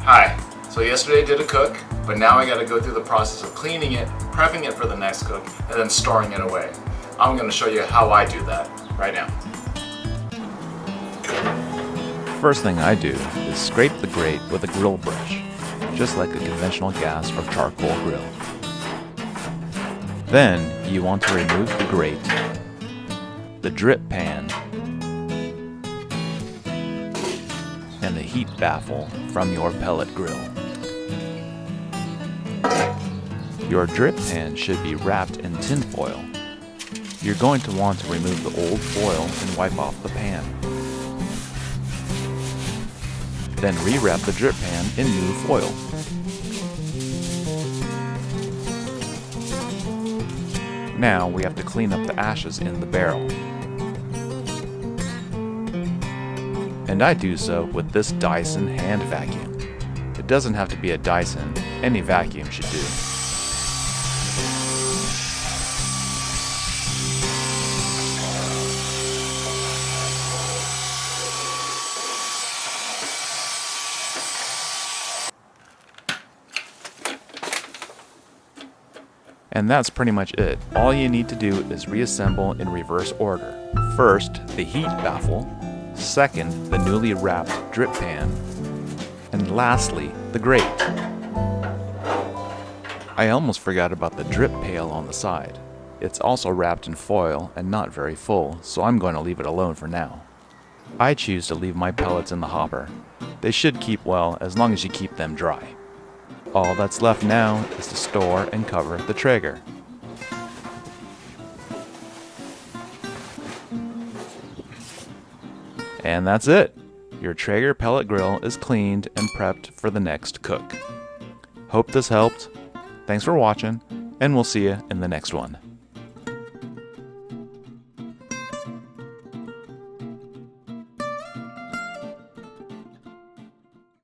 Hi, so yesterday I did a cook, but now I gotta go through the process of cleaning it, prepping it for the next cook, and then storing it away. I'm gonna show you how I do that right now. First thing I do is scrape the grate with a grill brush, just like a conventional gas or charcoal grill. Then you want to remove the grate, the drip pan, and the heat baffle from your pellet grill. Your drip pan should be wrapped in tin foil. You're going to want to remove the old foil and wipe off the pan. Then rewrap the drip pan in new foil. Now we have to clean up the ashes in the barrel. And I do so with this Dyson hand vacuum. It doesn't have to be a Dyson, any vacuum should do. And that's pretty much it. All you need to do is reassemble in reverse order. First, the heat baffle. Second, the newly wrapped drip pan. And lastly, the grate. I almost forgot about the drip pail on the side. It's also wrapped in foil and not very full, so I'm going to leave it alone for now. I choose to leave my pellets in the hopper. They should keep well as long as you keep them dry. All that's left now is to store and cover the Traeger. And that's it! Your Traeger pellet grill is cleaned and prepped for the next cook. Hope this helped. Thanks for watching, and we'll see you in the next one.